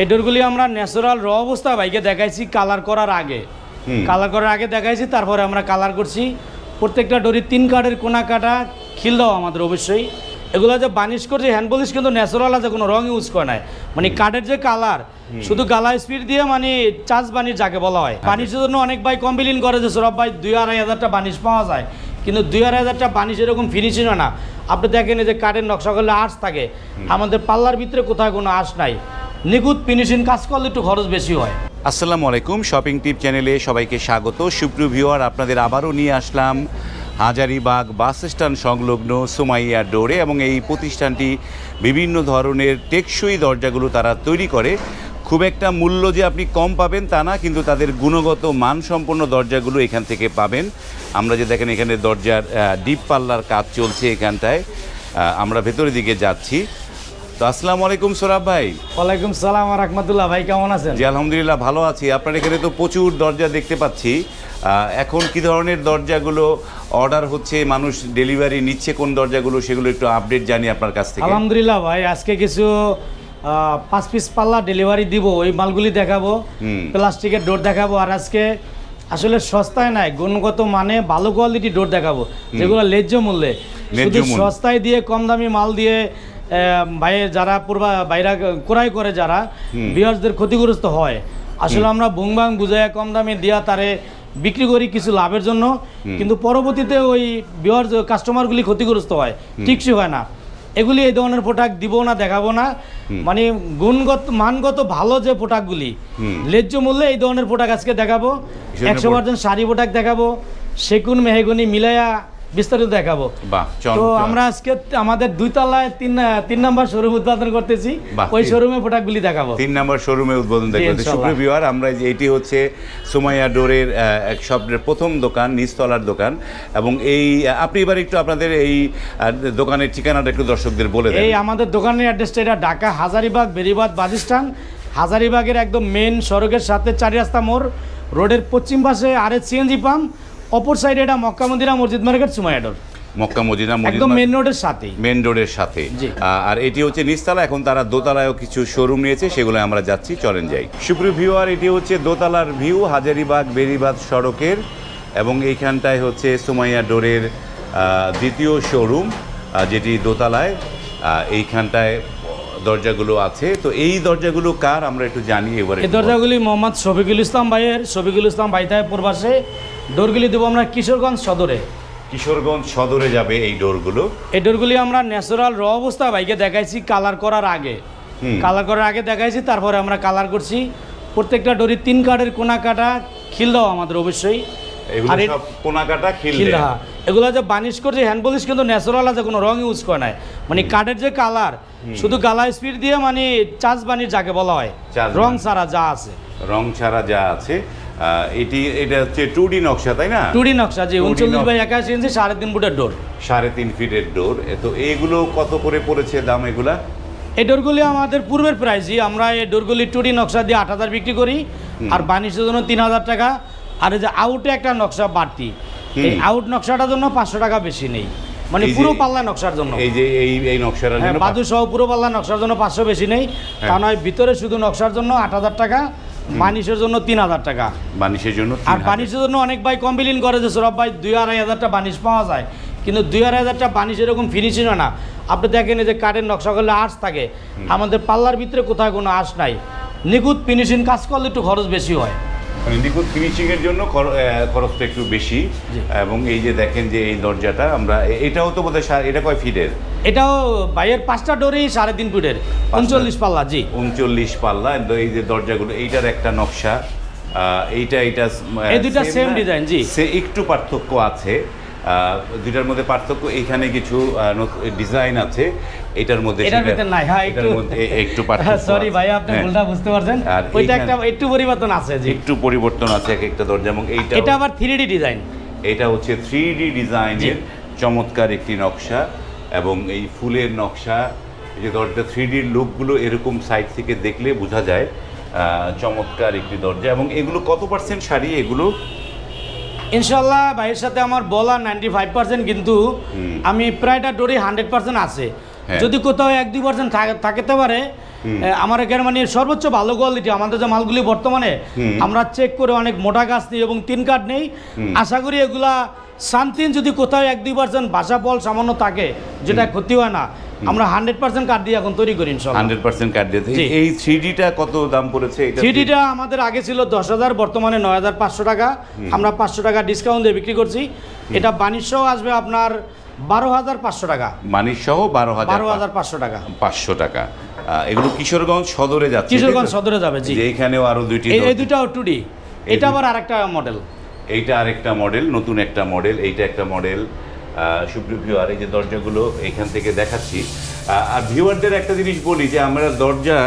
এই ডোরগুলি আমরা ন্যাচারাল র অবস্থা বাইকে দেখাইছি কালার করার আগে দেখাইছি, তারপরে আমরা কালার করছি। প্রত্যেকটা ডোরি 3 কাঠের কোনা কাটা খিল দেওয়া আমাদের অবশ্যই। এগুলো যে বানিশ করছে হ্যান্ড পলিশ কিন্তু ন্যাচারাল আছে, কোনো রং ইউজ করে নাই। মানে কাঠের যে কালার শুধু গালা স্পিড দিয়ে মানে চার্জ বানিশ যাকে বলা হয়। বানিশের জন্য অনেক ভাই কমপ্লেন করে যে সৌরভ ভাই 2-2.5 হাজারটা বানিশ পাওয়া যায়, কিন্তু 2-2.5 হাজারটা বানিশ এরকম ফিনিশিং হয় না। আপনি দেখেন যে কাঠের নকশা করলে আর্টস থাকে, আমাদের পাল্লার ভিতরে কোথায় কোনো আর্টস নাই। নিখুঁত ফিনিশিং কাজ করলে একটু খরচ বেশি হয়। আসসালামু আলাইকুম, শপিং টিপ চ্যানেলে সবাইকে স্বাগত। সুপ্রিয় ভিউয়ার, আপনাদের আবারও নিয়ে আসলাম হাজারীবাগ বাস স্ট্যান্ড সংলগ্ন সুমাইয়া ডোরে, এবং এই প্রতিষ্ঠানটি বিভিন্ন ধরনের টেকসই দরজাগুলো তারা তৈরি করে। খুব একটা মূল্য যে আপনি কম পাবেন তা না, কিন্তু তাদের গুণগত মানসম্পন্ন দরজাগুলো এখান থেকে পাবেন। আমরা যে দেখেন এখানে দরজার ডিপ পাল্লার কাজ চলছে এখানটায়, আমরা ভেতরের দিকে যাচ্ছি। তো আসসালামু আলাইকুম সৌরভ ভাই। ওয়ালাইকুম সালাম ওয়া রাহমাতুল্লাহ। ভাই কেমন আছেন? জি আলহামদুলিল্লাহ ভালো আছি। আপনার এখানে তো প্রচুর দরজা দেখতে পাচ্ছি। এখন কি ধরনের দরজাগুলো অর্ডার হচ্ছে, মানুষ ডেলিভারি নিচ্ছে কোন দরজাগুলো, সেগুলো একটু আপডেট জানি আপনার কাছ থেকে। আলহামদুলিল্লাহ ভাই, আজকে কিছু 5 পিস পাল্লা ডেলিভারি দিব, ওই মালগুলি দেখাবো। প্লাস্টিকের ডোর দেখাবো। আর আজকে আসলে সস্তায় নাই, গুণগত মানে ভালো কোয়ালিটি ডোর দেখাবো, যেগুলো ন্যায্য মূল্যে। শুধু সস্তায় দিয়ে কম দামি মাল দিয়ে ভাইয়ের যারা বাইরা ক্রয় করে যারা ভিউয়ার্সদের ক্ষতিগ্রস্ত হয়। আসলে আমরা বুংবাং বুঝাইয়া কম দামে দিয়া তারে বিক্রি করি কিছু লাভের জন্য, কিন্তু পরবর্তীতে ওই ভিউয়ার্স কাস্টমারগুলি ক্ষতিগ্রস্ত হয়, ঠিকই হয় না। এগুলি এই ধরনের প্রোডাক্ট দিব না, দেখাবো না। মানে মানগত ভালো যে প্রোডাক্টগুলি ন্যায্য মূল্যে এই ধরনের প্রোডাক্ট আজকে দেখাবো। 100% শাড়ি প্রোডাক্ট দেখাবো, সেগুন মেহগনি মিলাইয়া বিস্তারিত দেখাবো। তো আমরা আজকে আমাদের 2 তলায় 3 নম্বর শোরুম উদ্বোধন করতেছি, ওই শোরুমে প্রোডাক্টগুলি দেখাবো। 3 নম্বর শোরুমে উদ্বোধন দেখাবো। সুপ্রিয় ভিউয়ার, আমরা এটি হচ্ছে সুমাইয়া ডোরের এক শপের প্রথম দোকান, নিচতলার দোকান। এবং এই আপনি এবার একটু আপনাদের এই দোকানের ঠিকানাটা একটু দর্শকদের বলে দেন। এই আমাদের দোকানের অ্যাড্রেসটা এটা ঢাকা হাজারীবাগ বেরিবাদ বাস স্ট্যান্ড। হাজারীবাগের একদম মেন সড়কের সাথে 4 রাস্তা মোড়, রোডের পশ্চিম পাশে আরএস সিএনজি পাম্প, অপর সাইডে এটা মক্কা মদিনা মসজিদ মার্কেট সুমাইয়া ডোর। মক্কা মদিনা একদম মেন রোডের সাথে, মেন রোডের সাথে। আর এটি হচ্ছে নিচতলা, এখন তারা দোতলায়ও কিছু শোরুম নিয়েছে, সেগুলো আমরা যাচ্ছি, চলেন যাই। সুপ্রিয় ভিউয়ার, এটি হচ্ছে দোতলার ভিউ হাজারীবাগ বেরিবাদ সড়কের, এবং এইখানটায় হচ্ছে সুমাইয়া ডোরের দ্বিতীয় শোরুম, যেটি দোতলায়। এইখানটায় দরজাগুলো আছে। তো এই দরজাগুলো কার আমরা একটু জানি এবারে। এই দরজাগুলি মোহাম্মদ শফিকুল ইসলাম ভাইয়ের। শফিকুল ইসলাম ভাই থাকে পূর্বাসে। ডোরগুলি দেবো আমরা কিশোরগঞ্জ সদরে। কিশোরগঞ্জ সদরে যাবে এই ডোরগুলো। এই ডোরগুলি আমরা ন্যাচারাল র অবস্থা বাইকে দেখাইছি কালার করার আগে দেখাইছি, তারপরে আমরা কালার করছি। প্রত্যেকটা ডোরি 3 কাঠের কোনা কাটা খিল দেওয়া আমাদের অবশ্যই। এগুলো সব কোনা কাটা খিল দেওয়া। এগুলো যে বানিশ করছে হ্যান্ড পলিশ কিন্তু ন্যাচারাল আছে, কোনো রং ইউজ করে নাই। মানে কাঠের যে কালার শুধু গালা স্পিড দিয়ে মানে চার্জ বানিশ যাকে বলা হয়, রং ছাড়া যা আছে। এটা হচ্ছে 2D নকশা, তাই না? 2D নকশা, জি। 39/81 ইঞ্চি 3.5 ফুটের ডোর। 3.5 ফিটের ডোর। তো এইগুলো কত করে পড়েছে দাম এগুলা? এই ডোরগুলি আমাদের পূর্বের প্রাইসই। আমরা এই ডোরগুলি 2D নকশা দিয়ে 8,000 বিক্রি করি, আর বানিশের জন্য 3,000 টাকা। আর এই যে আউটে একটা নকশা বাড়তি, এই আউট নকশাটার জন্য 500 টাকা বেশি নেই, মানে পুরো পাল্লা নকশার জন্য। এই যে এই নকশার জন্য বাদু সহ পুরো পাল্লা নকশার জন্য 500 বেশি নেই। তা নয় ভিতরে শুধু নকশার জন্য 8,000 টাকা, বানিশের জন্য 3,000 টাকা। বানিশের জন্য আর বানিশের জন্য অনেক ভাই কমপ্লেন করে যে সৌরভ ভাই 2-2.5 হাজারটা বানিশ পাওয়া যায়, কিন্তু 2-2.5 হাজারটা বানিশ এরকম ফিনিশিং হয় না। আপনি দেখেন যে কাঠের নকশা করলে আর্টস থাকে, আমাদের পাল্লার ভিতরে কোথায় কোনো আর্টস নাই। নিখুঁত ফিনিশিং কাজ করলে একটু খরচ বেশি হয়। মানে নিখুঁত ফিনিশিংয়ের জন্য খরচটা একটু বেশি। এবং এই যে দেখেন যে এই দরজাটা আমরা, এটাও তো বোধহয় এটা কয় ফিটের? এটাও ভাইয়ের 5টা ডোরই 3.5 ফুটের, 39 পাল্লা। জি, 39 পাল্লা। এই যে দরজাগুলো, এইটার একটা নকশা, এইটা এই দুইটা সেম ডিজাইন। জি, সে একটু পার্থক্য আছে, দুইটার মধ্যে পার্থক্য। এইখানে কিছু ডিজাইন আছে, এটার মধ্যে নাই। হ্যাঁ, একটু পার্থক্য। সরি ভাই, আপনি ভুলটা বুঝতে পারছেন। ওইটা একটু পরিবর্তন আছে। জি, একটু পরিবর্তন আছে এক একটা দরজা। এবং এটা আবার 3D ডিজাইন। এটা হচ্ছে 3D ডিজাইনের চমৎকার একটি নকশা, এবং এই ফুলের নকশা, এই যে দরজা 3D লুকগুলো এরকম সাইড থেকে দেখলে বোঝা যায় চমৎকার একটি দরজা। এবং এগুলো কত % শাড়ি এগুলো? ইনশাল্লাহ ভাইয়ের সাথে আমার বলা 95%, কিন্তু আমি প্রায়টা ডোরি 100% আছে। যদি কোথাও 1-2% থাকতে পারে, আমার এখানে মানে সর্বোচ্চ ভালো কোয়ালিটি আমাদের যে মালগুলি বর্তমানে আমরা চেক করে অনেক মোটা গাছ নিই এবং 3 কাঠ নেই। আশা করি এগুলা সানতিন যদি কোথাও 1-2% ভাষা বল সামান্য থাকে যেটা ক্ষতি হয় না, আমরা 100% কাঠ দিয়ে এখন তৈরি করি ইনশাআল্লাহ। 100% কাঠ দিয়ে। এই 3Dটা কত দাম পড়েছে? এটা 3Dটা আমাদের আগে ছিল 10,000, বর্তমানে 9,500 টাকা। আমরা 500 টাকা ডিসকাউন্ট দিয়ে বিক্রি করছি। এটা বানিশ সহ আসবে আপনার 12,500 টাকা। বানিশ সহ 12,500 টাকা। 500 টাকা। এগুলো কিশোরগঞ্জ সদরে যাচ্ছে। কিশোরগঞ্জ সদরে যাবে, জি। যে এখানেও আরো দুইটি, এই দুটাও 2D। এটা আবার আরেকটা মডেল। এইটা আরেকটা মডেল, নতুন একটা মডেল, এইটা একটা মডেল। সুপ্রিয় ভিউয়ার, এই যে দরজাগুলো এখান থেকে দেখাচ্ছি। আর ভিউয়ারদের একটা জিনিস বলি যে আমরা দরজা,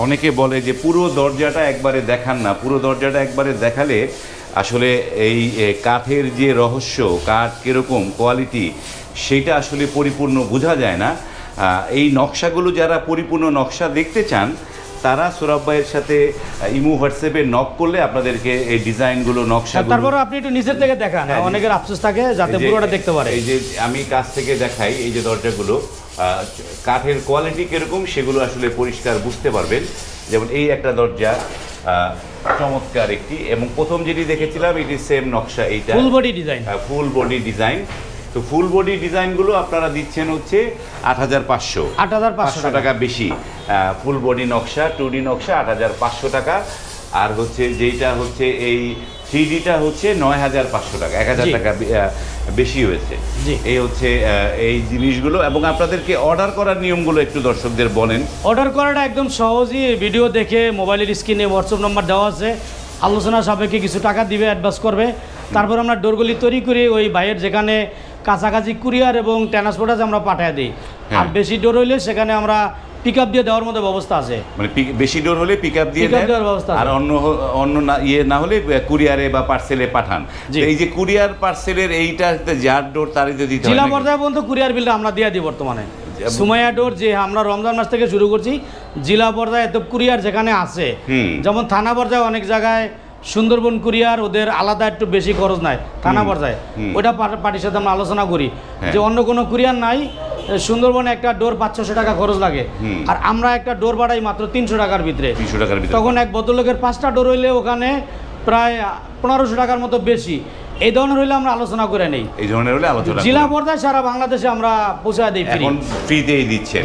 অনেকে বলে যে পুরো দরজাটা একবারে দেখান না, পুরো দরজাটা একবারে দেখালে আসলে এই কাঠের যে রহস্য, কাঠ কীরকম কোয়ালিটি, সেটা আসলে পরিপূর্ণ বোঝা যায় না। এই নকশাগুলো যারা পরিপূর্ণ নকশা দেখতে চান তারা সোরাব ভাইয়ের সাথে ইমো হোয়াটসঅ্যাপে নক করলে আপনাদেরকে এই ডিজাইনগুলো, নকশাগুলো, তারপর আপনি একটু নিচের থেকে দেখান, অনেকের আফসোস থাকে যাতে পুরোটা দেখতে পারে। এই যে আমি কাছ থেকে দেখাই, এই যে দরজাগুলো কাঠের কোয়ালিটি কিরকম সেগুলো আসলে পরিষ্কার বুঝতে পারবেন। যেমন এই একটা দরজা চমৎকার একটি, এবং প্রথম যেটি দেখেছিলাম এটি সেম নকশা, এইটা full body design. Full body design. তো ফুল বডি ডিজাইনগুলো আপনারা দিচ্ছেন হচ্ছে 8,500 টাকা বেশি। ফুল বডি নকশা, 2D নকশা 8,500 টাকা। আর হচ্ছে যেটা হচ্ছে এই 3Dটা হচ্ছে 9,500 টাকা, 1,000 টাকা বেশি হয়েছে। এই হচ্ছে এই জিনিসগুলো। এবং আপনাদেরকে অর্ডার করার নিয়মগুলো একটু দর্শকদের বলেন। অর্ডার করাটা একদম সহজই, ভিডিও দেখে মোবাইলের স্ক্রিনে হোয়াটসঅ্যাপ নাম্বার দেওয়া আছে, আলোচনা সাপেক্ষে কিছু টাকা দিবে, অ্যাডভান্স করবে। তারপর আমরা ডোরগুলি তৈরি করে ওই ভাইয়ের যেখানে কাছাকাছি কুরিয়ার এবং ট্রান্সপোর্ট আছে আমরা পাঠিয়ে দিই। আর বেশি ডোর হইলে সেখানে আমরা পিক আপ দিয়ে দেওয়ার মতো ব্যবস্থা আছে। মানে বেশি ডোর হলে পিক আপ দিয়ে দেওয়ার ব্যবস্থা, আর অন্য না হলে কুরিয়ারে বা পার্সেলে পাঠান। এই যে কুরিয়ার পার্সেলের এইটা যার ডোর তারই যদি জেলা পর্যায়ে পর্যন্ত কুরিয়ার বিলটা আমরা দিয়ে দিই বর্তমানে। সুমাইয়া ডোর যে আমরা রমজান মাস থেকে শুরু করছি, জেলা পর্যায়ে এত কুরিয়ার যেখানে আছে, যেমন থানা পর্যায়ে অনেক জায়গায় সুন্দরবন কুরিয়ার, ওদের আলাদা একটু বেশি খরচ নাই থানা পর্যায়ে, ওইটা পার্টির সাথে আমরা আলোচনা করি যে অন্য কোনো কুরিয়ার নাই, সুন্দরবনে একটা ডোর 500-600 টাকা খরচ লাগে, আর আমরা একটা ডোর বাড়াই মাত্র 300 টাকার ভিতরে। তখন এক ভদ্রলোকের 5টা ডোর হইলে ওখানে প্রায় 1500 টাকার মতো বেশি। এই ধরনের হইলে আমরা আলোচনা করে নেই, এই ধরনের হলে আলোচনা জেলা পর্যায়ে সারা বাংলাদেশে আমরা পৌঁছায় দিই, এখন ফ্রিতেই দিচ্ছে।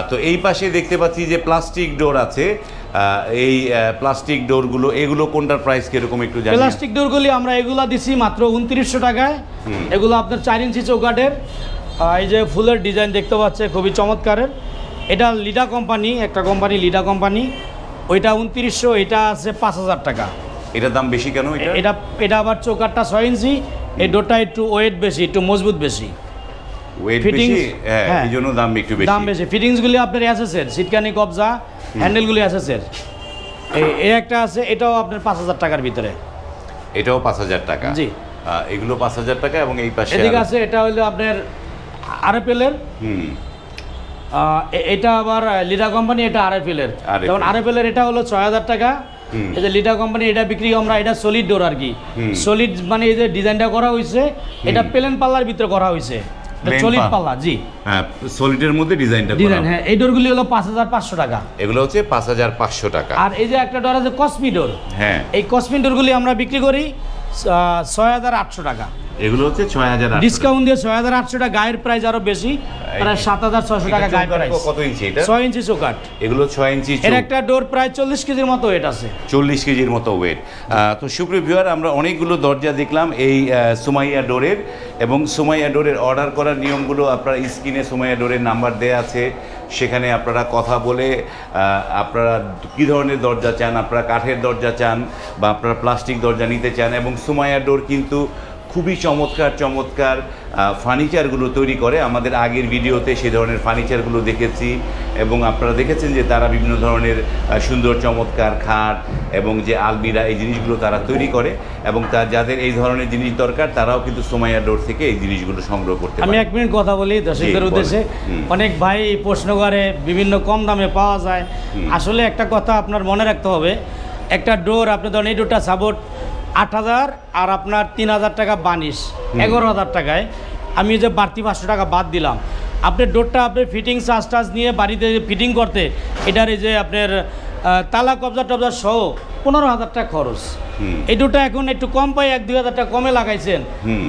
তো এই পাশে দেখতে পাচ্ছি যে প্লাস্টিক ডোর আছে। এই প্লাস্টিক ডোরগুলো, এগুলো কোনটার প্রাইস কিরকম একটু জানি? প্লাস্টিক ডোরগুলি আমরা এগুলা দিছি মাত্র 2900 টাকায়। এগুলো আপনার 4 ইঞ্চি চৌকাঠের, এই যে ফুলের ডিজাইন দেখতে পাচ্ছে খুবই চমৎকারের। এটা লিডা কোম্পানি, একটা কোম্পানি লিডা কোম্পানি, ওইটা 2900, এটা আছে 5,000 টাকা। এটার দাম বেশি কেন? এটা আবার চৌকাঠটা 6 ইঞ্চি, এই ডোরটা একটু ওয়েট বেশি, একটু মজবুত বেশি, ওয়েট বেশি, এই জন্য দাম একটু বেশি। দাম বেশি। ফিটিংসগুলি আপনার এসএসের, সিটকানি কবজা, হ্যান্ডেলগুলি এসএসের। এই একটা আছে, এটাও আপনার 5,000 টাকার ভিতরে। এটাও 5,000 টাকা? জি, এগুলো 5,000 টাকা। এবং এই পাশে এদিকে আছে, এটা হলো আপনার আরএফএল-এর। এটা আবার লিডা কোম্পানি, এটা আরএফএল-এর। যেমন আরএফএল-এর এটা হলো 6,000 টাকা। এই যে লিডা কোম্পানি, এটা বিক্রি আমরা, এটা সলিড ডোর আর কি, সলিড মানে এই যে ডিজাইনটা করা হয়েছে, এটা প্লেন পাল্লার ভিতরে করা হয়েছে, সলিড পাল্লা। জি, হ্যাঁ, সলিডের মধ্যে ডিজাইনটা ডিজাইন। হ্যাঁ, এই ডোরগুলি হলো 5,500 টাকা। এগুলো হচ্ছে 5,500 টাকা। আর এই যে একটা ডোর আছে কসমি ডোর, হ্যাঁ, এই কসমি ডোরগুলি আমরা বিক্রি করি 6,800 টাকা। এগুলো হচ্ছে 6,800, ডিসকাউন্ট দিয়ে 6,800 টাকা। গায়ের প্রাইস আরো বেশি, প্রায় 7,600 টাকা গায়ের প্রাইস। কত ইঞ্চি এটা? 6 ইঞ্চি চৌকাঠ। এগুলো 6 ইঞ্চি। এর একটা ডোর প্রায় 40 কেজির মতো ওয়েট আছে। 40 কেজির মতো ওয়েট। তো সুপ্রিয় ভিউয়ার, আমরা অনেকগুলো দরজা দেখলাম এই সুমাইয়া ডোরের, এবং সুমাইয়া ডোরের অর্ডার করার নিয়মগুলো আপনারা স্ক্রিনে সুমাইয়া ডোরের নাম্বার দেওয়া আছে, সেখানে আপনারা কথা বলে আপনারা কী ধরনের দরজা চান, আপনারা কাঠের দরজা চান বা আপনারা প্লাস্টিক দরজা নিতে চান। এবং সুমাইয়া ডোর কিন্তু খুবই চমৎকার চমৎকার ফার্নিচারগুলো তৈরি করে। আমাদের আগের ভিডিওতে সেই ধরনের ফার্নিচারগুলো দেখেছি, এবং আপনারা দেখেছেন যে তারা বিভিন্ন ধরনের সুন্দর চমৎকার খাট এবং যে আলমিরা, এই জিনিসগুলো তারা তৈরি করে। এবং যাদের এই ধরনের জিনিস দরকার তারাও কিন্তু সুমাইয়া ডোর থেকে এই জিনিসগুলো সংগ্রহ করতে পারে। আমি 1 মিনিট কথা বলি দর্শকদের উদ্দেশ্যে। অনেক ভাই প্রশ্ন করে বিভিন্ন কম দামে পাওয়া যায়। আসলে একটা কথা আপনার মনে রাখতে হবে, একটা ডোর আপনি ধরেন এই ডোরটা সাপোর্ট 8,000 আর আপনার 3,000 টাকা বানিশ, 11,000 টাকায় আমি যে বাড়তি 500 টাকা বাদ দিলাম, আপনার ডোরটা আপনি ফিটিং চার্জ টার্জ নিয়ে বাড়িতে ফিটিং করতে এটার এই যে আপনার তালা কবজা টবজা সহ 15,000 টাকা খরচ। এই ডোরটা এখন একটু কম পাই 1-2 হাজার টাকা কমে লাগাইছেন,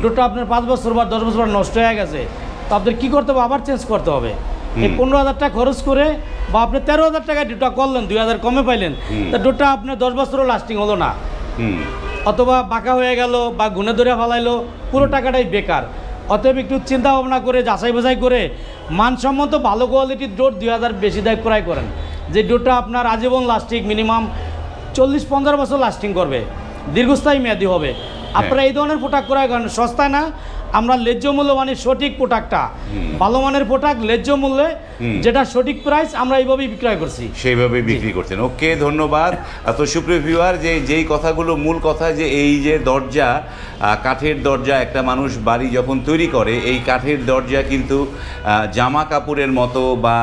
ডোরটা আপনার 5 বছর বা 10 বছর নষ্ট হয়ে গেছে, তো আপনার কী করতে হবে, আবার চেঞ্জ করতে হবে। এই 15,000 টাকা খরচ করে বা আপনি 13,000 টাকায় ডোরটা করলেন, 2,000 কমে পাইলেন, তা ডোরটা আপনার 10 বছরও লাস্টিং হলো না, অথবা বাঁকা হয়ে গেল বা গুনে ধরে ফেলাইলো, পুরো টাকাটাই বেকার। অতএব একটু চিন্তা ভাবনা করে যাচাই বাছাই করে মানসম্মত ভালো কোয়ালিটির ডোর 2,000 বেশি দায় ক্রয় করেন, যে ডোরটা আপনার আজীবন লাস্টিং মিনিমাম 40-50 বছর লাস্টিং করবে, দীর্ঘস্থায়ী মেয়াদি হবে। আপনারা এই ধরনের প্রোডাক্ট ক্রয় করেন, সস্তায় না, আমরা ন্যায্য মূল্য মানে সঠিক প্রোডাক্টটা, ভালো মানের প্রোডাক্ট ন্যায্য মূল্যে, যেটা সঠিক প্রাইস আমরা এইভাবেই বিক্রয় করছি, সেইভাবেই বিক্রি করছেন। ওকে, ধন্যবাদ। তো সুপ্রিয় ভিউয়ার, যেই কথাগুলো মূল কথা, যে এই যে দরজা, কাঠের দরজা, একটা মানুষ বাড়ি যখন তৈরি করে, এই কাঠের দরজা কিন্তু জামা কাপড়ের মতো বা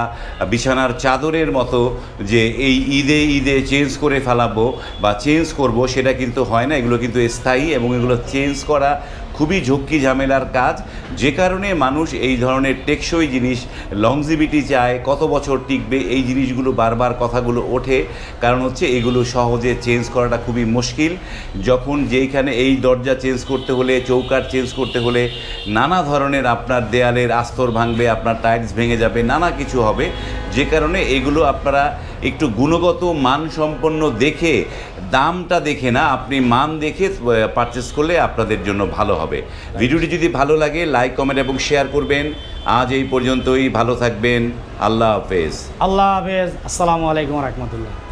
বিছানার চাদরের মতো যে এই ঈদে চেঞ্জ করে ফেলাবো বা চেঞ্জ করব, সেটা কিন্তু হয় না। এগুলো কিন্তু স্থায়ী এবং এগুলো চেঞ্জ করা খুবই ঝক্কি ঝামেলার কাজ, যে কারণে মানুষ এই ধরনের টেকসই জিনিস, লংজিভিটি চায়, কত বছর টিকবে, এই জিনিসগুলো বারবার কথাগুলো ওঠে। কারণ হচ্ছে এগুলো সহজে চেঞ্জ করাটা খুবই মুশকিল। যখন যেইখানে এই দরজা চেঞ্জ করতে হলে, চৌকাঠ চেঞ্জ করতে হলে নানা ধরনের আপনার দেয়ালের আস্তর ভাঙবে, আপনার টাইলস ভেঙে যাবে, নানা কিছু হবে, যে কারণে এগুলো আপনারা একটু গুণগত মানসম্পন্ন দেখে, দামটা দেখে না, আপনি মান দেখে পারচেস করলে আপনাদের জন্য ভালো হবে। ভিডিওটি যদি ভালো লাগে লাইক, কমেন্ট এবং শেয়ার করবেন। আজ এই পর্যন্তই, ভালো থাকবেন, আল্লাহ হাফেজ। আল্লাহ হাফেজ, আসসালামু আলাইকুম রহমতুল্লাহ।